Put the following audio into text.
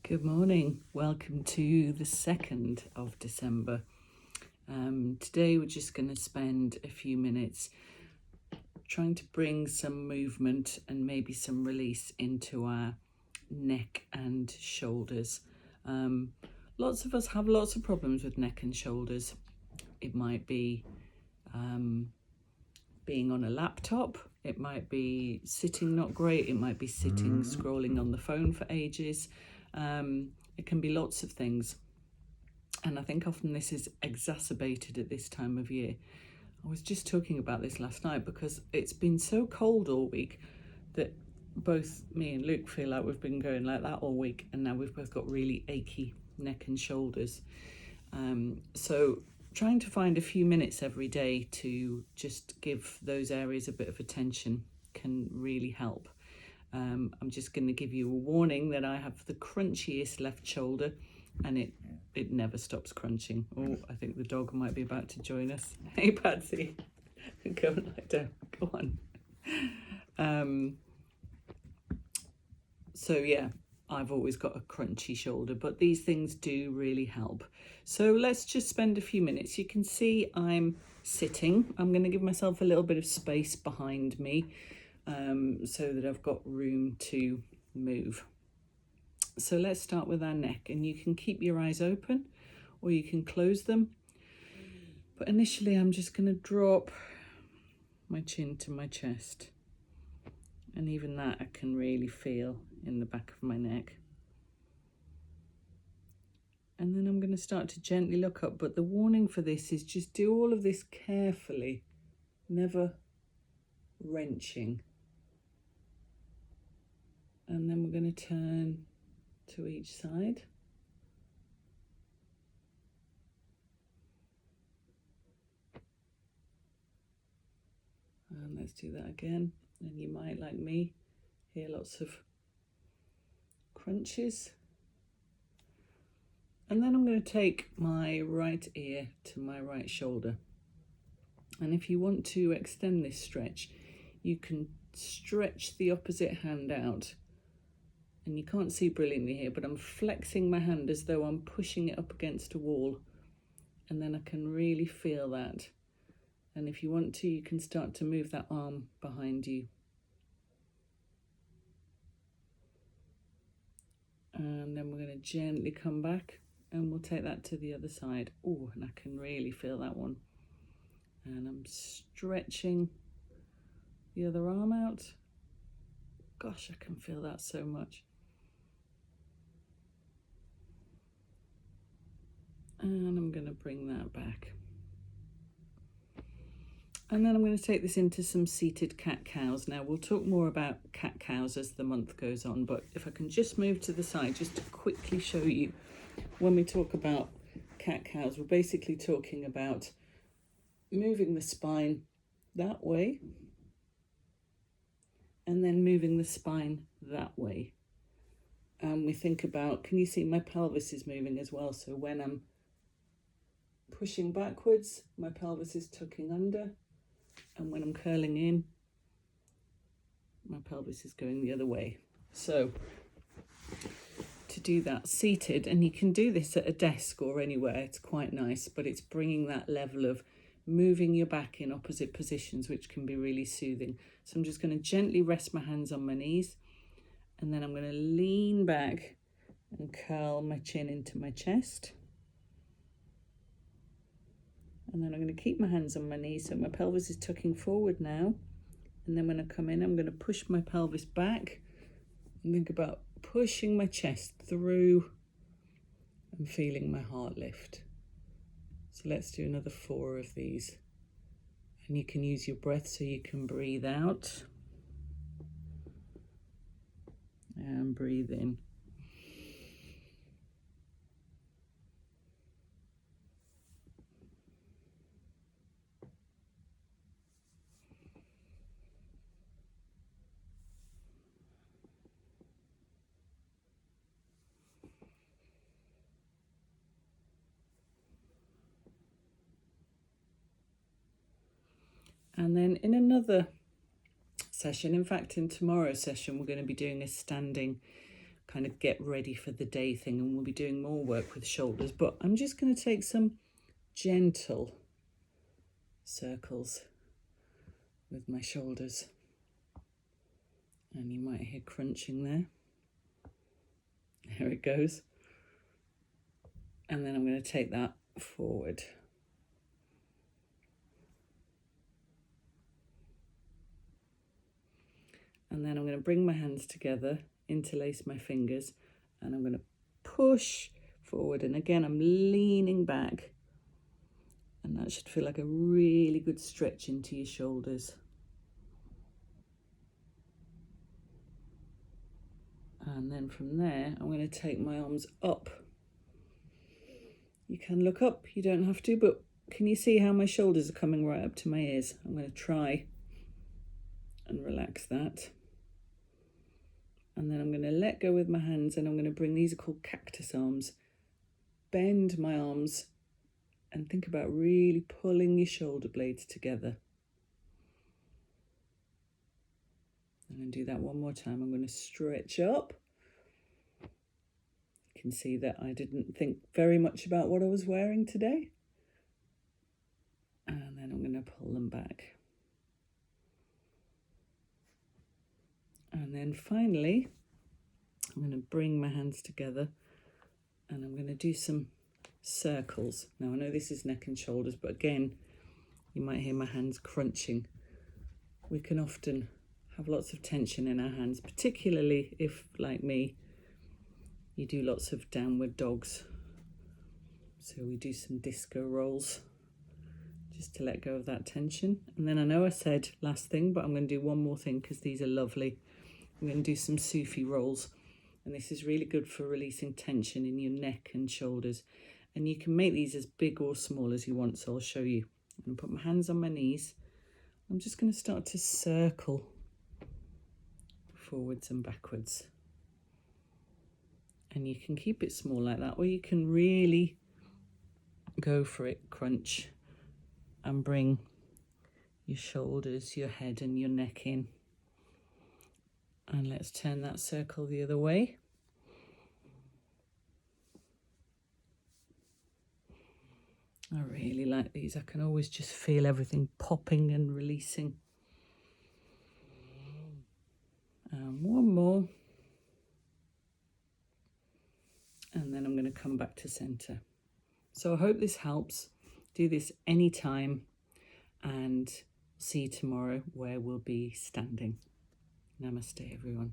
Good morning. Welcome to the 2nd of December. Today we're just going to spend a few minutes trying to bring some movement and maybe some release into our neck and shoulders. Lots of us have lots of problems with neck and shoulders. It might be being on a laptop, it might be sitting not great, it might be sitting scrolling on the phone for ages. It can be lots of things, and I think often this is exacerbated at this time of year. I was just talking about this last night because it's been so cold all week that both me and Luke feel like we've been going like that all week, and now we've both got really achy neck and shoulders. So trying to find a few minutes every day to just give those areas a bit of attention can really help. I'm just going to give you a warning that I have the crunchiest left shoulder, and it never stops crunching. Oh, I think the dog might be about to join us. Hey, Patsy, go and lie down. Go on. So yeah, I've always got a crunchy shoulder, but these things do really help. So let's just spend a few minutes. You can see I'm sitting. I'm going to give myself a little bit of space behind me, so that I've got room to move. So let's start with our neck, and you can keep your eyes open or you can close them. But initially I'm just going to drop my chin to my chest, and even that I can really feel in the back of my neck. And then I'm going to start to gently look up, but the warning for this is just do all of this carefully, never wrenching. And then we're going to turn to each side. And let's do that again. And you might, like me, hear lots of crunches. And then I'm going to take my right ear to my right shoulder. And if you want to extend this stretch, you can stretch the opposite hand out. And you can't see brilliantly here, but I'm flexing my hand as though I'm pushing it up against a wall. And then I can really feel that. And if you want to, you can start to move that arm behind you. And then we're going to gently come back, and we'll take that to the other side. Oh, and I can really feel that one. And I'm stretching the other arm out. Gosh, I can feel that so much. And I'm going to bring that back. And then I'm going to take this into some seated cat-cows. Now, we'll talk more about cat-cows as the month goes on, but if I can just move to the side, just to quickly show you, when we talk about cat-cows, we're basically talking about moving the spine that way, and then moving the spine that way. And we think about, can you see my pelvis is moving as well? So when I'm pushing backwards, my pelvis is tucking under. And when I'm curling in, my pelvis is going the other way. So to do that seated, and you can do this at a desk or anywhere, it's quite nice, but it's bringing that level of moving your back in opposite positions, which can be really soothing. So I'm just going to gently rest my hands on my knees, and then I'm going to lean back and curl my chin into my chest. And then I'm going to keep my hands on my knees, so my pelvis is tucking forward now. And then when I come in, I'm going to push my pelvis back and think about pushing my chest through and feeling my heart lift. So let's do another 4 of these. And you can use your breath so you can breathe out and breathe in. And then in another session, in fact in tomorrow's session, we're going to be doing a standing kind of get ready for the day thing, and we'll be doing more work with shoulders. But I'm just going to take some gentle circles with my shoulders. And you might hear crunching there. There it goes. And then I'm going to take that forward. And then I'm going to bring my hands together, interlace my fingers, and I'm going to push forward. And again, I'm leaning back. And that should feel like a really good stretch into your shoulders. And then from there, I'm going to take my arms up. You can look up, you don't have to, but can you see how my shoulders are coming right up to my ears? I'm going to try and relax that. And then I'm going to let go with my hands, and I'm going to bring, these are called cactus arms. Bend my arms and think about really pulling your shoulder blades together. I'm going to do that one more time. I'm going to stretch up. You can see that I didn't think very much about what I was wearing today. And then I'm going to pull them back. And then finally, I'm going to bring my hands together and I'm going to do some circles. Now I know this is neck and shoulders, but again, you might hear my hands crunching. We can often have lots of tension in our hands, particularly if, like me, you do lots of downward dogs. So we do some disco rolls just to let go of that tension. And then I know I said last thing, but I'm going to do one more thing because these are lovely. I'm going to do some Sufi rolls. And this is really good for releasing tension in your neck and shoulders. And you can make these as big or small as you want, so I'll show you. I'm going to put my hands on my knees. I'm just going to start to circle forwards and backwards. And you can keep it small like that, or you can really go for it, crunch, and bring your shoulders, your head and your neck in. And let's turn that circle the other way. I really like these. I can always just feel everything popping and releasing. And one more. And then I'm going to come back to center. So I hope this helps. Do this anytime, and see you tomorrow where we'll be standing. Namaste, everyone.